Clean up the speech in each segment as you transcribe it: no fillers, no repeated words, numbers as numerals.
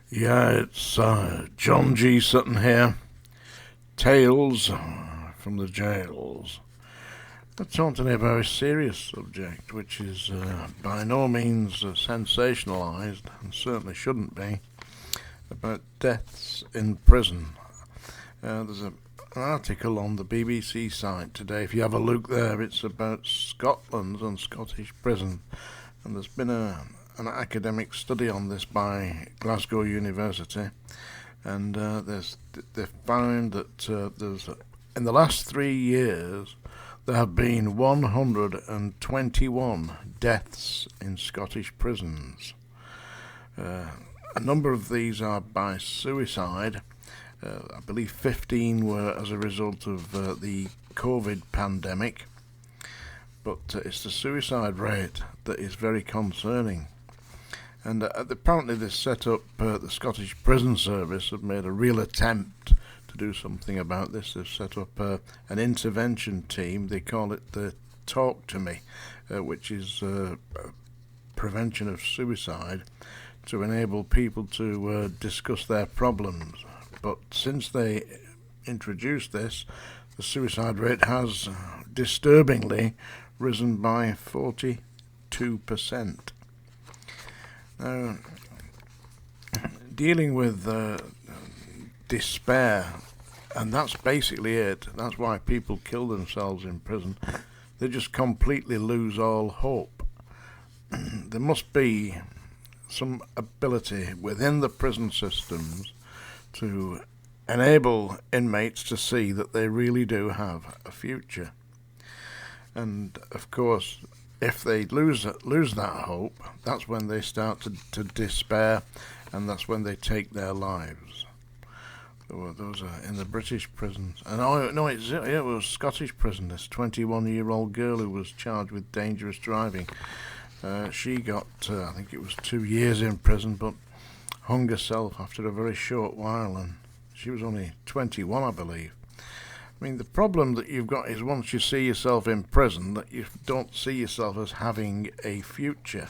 Yeah, it's John G. Sutton here. Tales from the jails. We're talking about a serious subject, which is by no means sensationalised, and certainly shouldn't be, about deaths in prison. There's an article on the BBC site today. If you have a look there, it's about Scotland and Scottish prison, and there's been an academic study on this by Glasgow University, and they've found that in the last 3 years there have been 121 deaths in Scottish prisons. A number of these are by suicide. I believe 15 were as a result of the COVID pandemic, but it's the suicide rate that is very concerning. And apparently they set up, the Scottish Prison Service have made a real attempt to do something about this. They've set up an intervention team. They call it the Talk to Me, which is prevention of suicide, to enable people to discuss their problems. But since they introduced this, the suicide rate has disturbingly risen by 42%. Now, dealing with despair, and that's basically it. That's why people kill themselves in prison. They just completely lose all hope. There must be some ability within the prison systems to enable inmates to see that they really do have a future. And of course, if they lose that hope, that's when they start to despair, and that's when they take their lives. So those are in the British prisons. And it was Scottish prison. This 21-year-old girl who was charged with dangerous driving. She got, I think it was 2 years in prison, but hung herself after a very short while, and she was only 21, I believe. I mean, the problem that you've got is once you see yourself in prison, that you don't see yourself as having a future.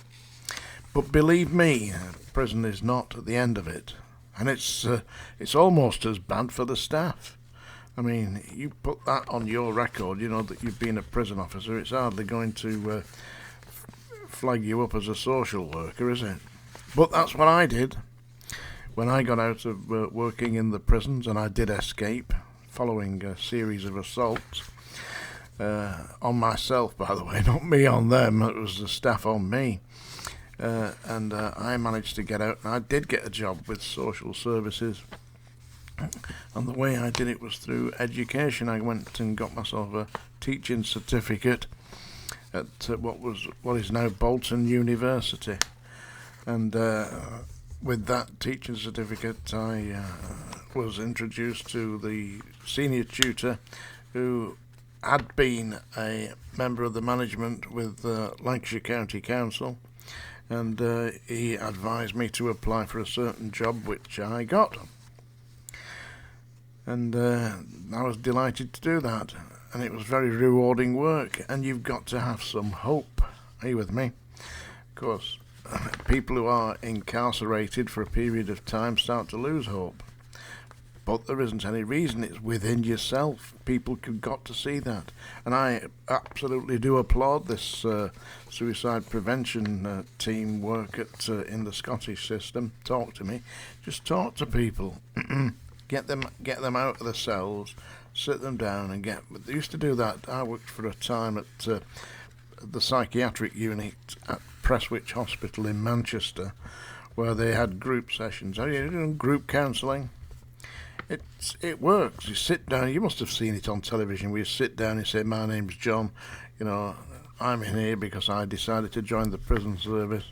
But believe me, prison is not at the end of it, and it's almost as bad for the staff. I mean, you put that on your record, you know, that you've been a prison officer, it's hardly going to flag you up as a social worker, is it? But that's what I did when I got out of working in the prisons, and I did escape, following a series of assaults on myself, by the way, not me on them. It was the staff on me, and I managed to get out, and I did get a job with social services, and the way I did it was through education. I went and got myself a teaching certificate at what is now Bolton University, and with that teaching certificate I was introduced to the senior tutor, who had been a member of the management with Lancashire County Council, and he advised me to apply for a certain job, which I got, and I was delighted to do that, and it was very rewarding work. And you've got to have some hope. Are you with me? Of course, people who are incarcerated for a period of time start to lose hope. But there isn't any reason. It's within yourself. People have got to see that. And I absolutely do applaud this suicide prevention team work in the Scottish system. Talk to me. Just talk to people. Get them out of the cells, sit them down and They used to do that. I worked for a time at the psychiatric unit at Prestwich Hospital in Manchester, where they had group sessions. Are you doing group counselling? It works. You sit down. You must have seen it on television, where you sit down and say, "My name's John. You know, I'm in here because I decided to join the prison service,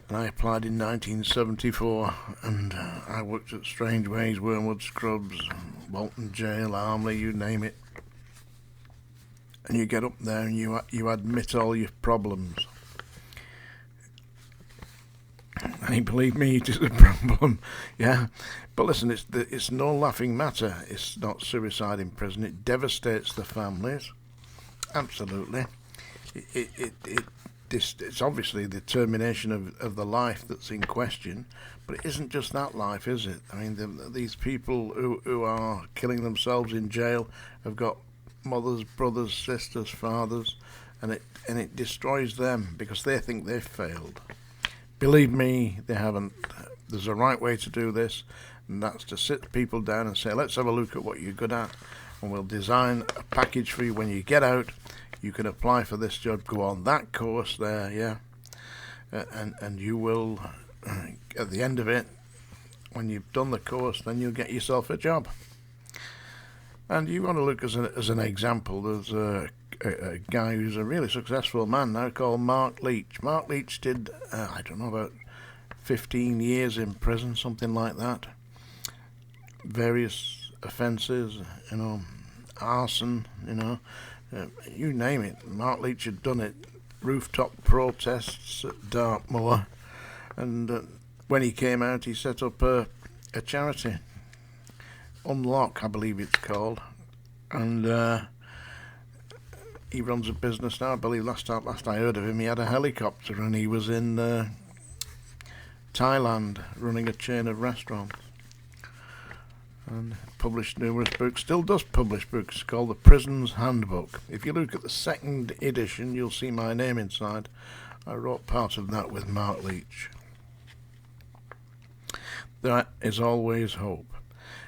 and I applied in 1974, and I worked at Strangeways, Wormwood Scrubs, Walton Jail, Armley, you name it." And you get up there and you admit all your problems. And believe me, it is a problem, yeah. But listen, it's no laughing matter. It's not suicide in prison. It devastates the families, absolutely. It it's obviously the termination of the life that's in question, but it isn't just that life, is it? I mean, these people who are killing themselves in jail have got mothers, brothers, sisters, fathers, and it destroys them because they think they've failed. Believe me, they haven't. There's a right way to do this, and that's to sit people down and say, let's have a look at what you're good at, and we'll design a package for you when you get out. You can apply for this job, go on that course there, yeah, and you will, at the end of it, when you've done the course, then you'll get yourself a job. And you want to look as an example. There's a guy who's a really successful man now called Mark Leach. Mark Leach did, I don't know, about 15 years in prison, something like that. Various offences, arson, you name it. Mark Leach had done it. Rooftop protests at Dartmoor. And when he came out, he set up a charity. Unlock, I believe it's called. And he runs a business now. I believe last I heard of him, he had a helicopter and he was in Thailand running a chain of restaurants. And published numerous books, still does publish books, called The Prison's Handbook. If you look at the second edition, you'll see my name inside. I wrote part of that with Mark Leach. There is always hope.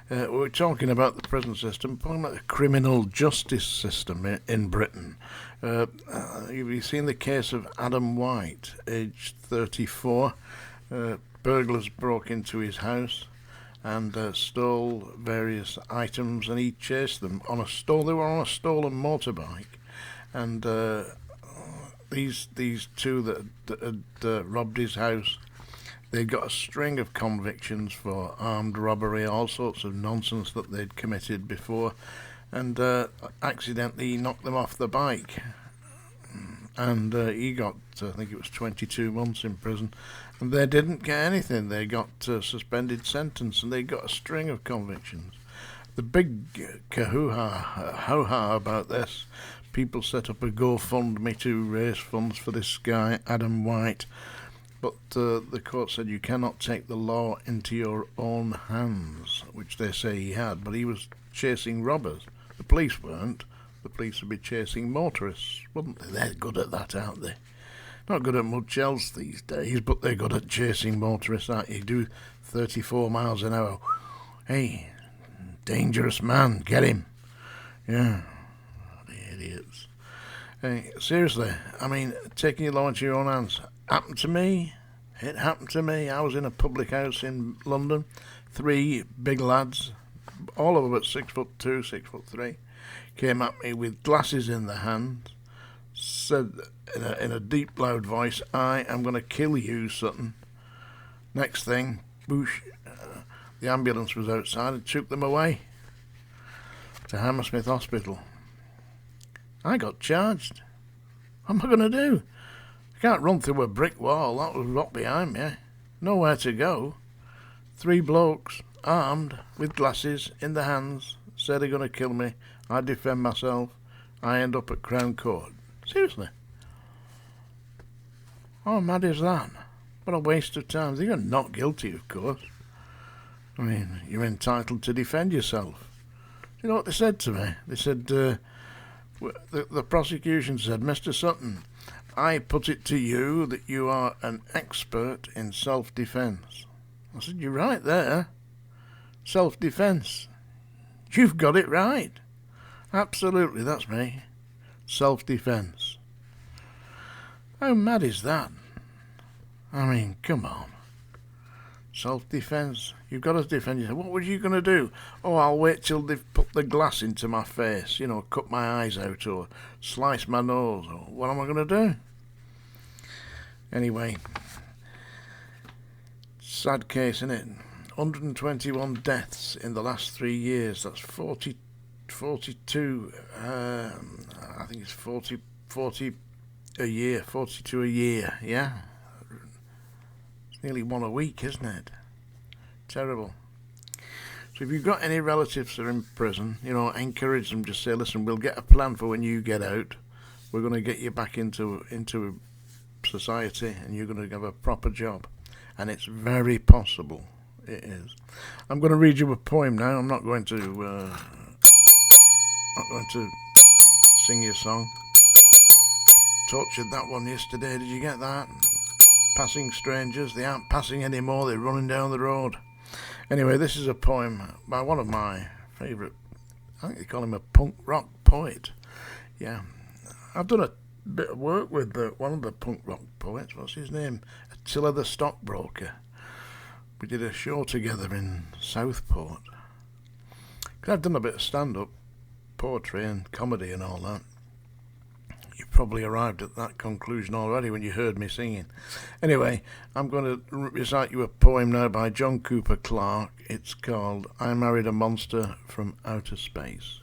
We're talking about the prison system, talking about the criminal justice system in Britain. You've seen the case of Adam White, aged 34. Burglars broke into his house and stole various items, and he chased them on they were on a stolen motorbike, and these two that had robbed his house, they got a string of convictions for armed robbery, all sorts of nonsense that they'd committed before, and accidentally knocked them off the bike, and he got, I think it was 22 months in prison. And they didn't get anything. They got a suspended sentence, and they got a string of convictions. The big ho-ha about this, people set up a GoFundMe to raise funds for this guy, Adam White. But the court said you cannot take the law into your own hands, which they say he had. But he was chasing robbers. The police weren't. The police would be chasing motorists, wouldn't they? They're good at that, aren't they? Not good at much else these days, but they're good at chasing motorists, aren't you? Do 34 miles an hour. Hey, dangerous man, get him. Yeah, the idiots. Hey, seriously, I mean, taking your law into your own hands. Happened to me. It happened to me. I was in a public house in London. 3 big lads, all of them at 6'2", 6'3", came at me with glasses in their hands, said in a deep, loud voice, I am going to kill you, Sutton. Next thing, boosh, the ambulance was outside and took them away to Hammersmith Hospital. I got charged. What am I going to do? I can't run through a brick wall. That was rock behind me. Nowhere to go. 3 blokes, armed, with glasses in their hands, said they're going to kill me. I defend myself. I end up at Crown Court. Seriously. How mad is that? What a waste of time. You're not guilty, of course. I mean, you're entitled to defend yourself. You know what they said to me? They said, the prosecution said, Mr. Sutton, I put it to you that you are an expert in self-defence. I said, you're right there. Self-defence. You've got it right. Absolutely, that's me. Self-defence. How mad is that? I mean, come on. Self-defence. You've got to defend yourself. What were you going to do? Oh, I'll wait till they've put the glass into my face, cut my eyes out or slice my nose, or what am I going to do? Anyway, sad case, isn't it? 121 deaths in the last 3 years. That's 42, I think it's 40 a year, 42 a year, yeah? It's nearly 1 a week, isn't it? Terrible. So if you've got any relatives that are in prison, encourage them. Just say, listen, we'll get a plan for when you get out. We're going to get you back into society and you're going to have a proper job. And it's very possible. It is. I'm going to read you a poem now. I'm not going to sing you a song. Tortured that one yesterday. Did you get that? Passing strangers. They aren't passing anymore. They're running down the road. Anyway, this is a poem by one of my favourite, I think they call him a punk rock poet. Yeah. I've done a bit of work with one of the punk rock poets. What's his name? Attila the Stockbroker. We did a show together in Southport. 'Cause I've done a bit of stand-up, poetry and comedy and all that. You probably arrived at that conclusion already when you heard me singing. Anyway, I'm going to recite you a poem now by John Cooper Clarke. It's called I Married a Monster from Outer Space.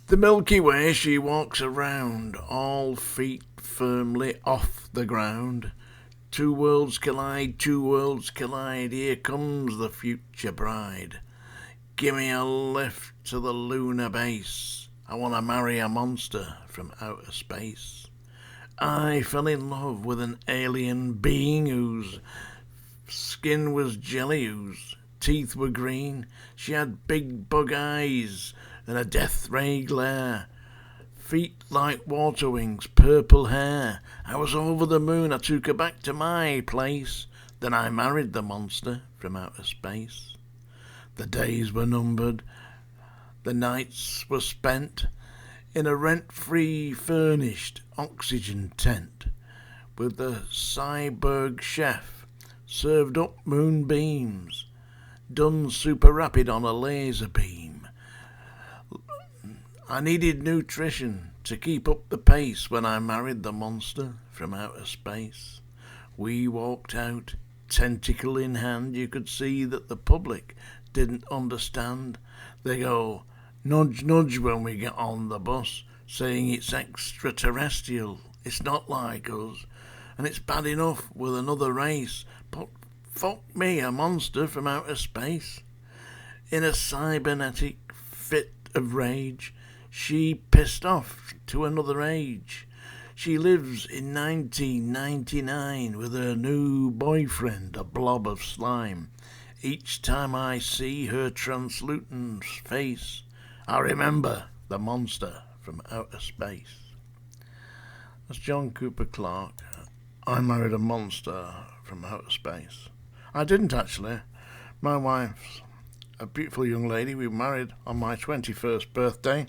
The Milky Way she walks around, all feet firmly off the ground. Two worlds collide, here comes the future bride. Gimme a lift to the lunar base, I want to marry a monster from outer space. I fell in love with an alien being whose skin was jelly, whose teeth were green. She had big bug eyes and a death ray glare, feet like water wings, purple hair. I was over the moon, I took her back to my place. Then I married the monster from outer space. The days were numbered, the nights were spent in a rent-free furnished oxygen tent, with the cyborg chef served up moonbeams, done super rapid on a laser beam. I needed nutrition to keep up the pace when I married the monster from outer space. We walked out, tentacle in hand. You could see that the public didn't understand. They go, nudge, nudge when we get on the bus, saying it's extraterrestrial, it's not like us, and it's bad enough with another race, but fuck me, a monster from outer space. In a cybernetic fit of rage, she pissed off to another age. She lives in 1999 with her new boyfriend, a blob of slime. Each time I see her translucent face, I remember the monster from outer space. That's John Cooper Clarke. I married a monster from outer space. I didn't actually. My wife's a beautiful young lady. We were married on my 21st birthday.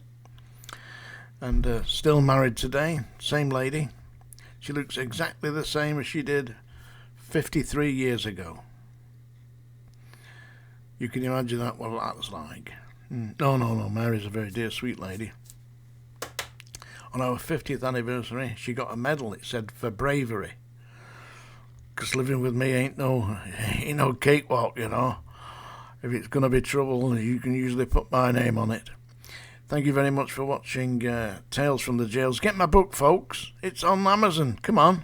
And still married today. Same lady. She looks exactly the same as she did 53 years ago. You can imagine that, what that's like. No, Mary's a very dear, sweet lady. On our 50th anniversary, she got a medal. It said, for bravery. Because living with me ain't no cakewalk, you know. If it's going to be trouble, you can usually put my name on it. Thank you very much for watching Tales from the Jails. Get my book, folks. It's on Amazon. Come on.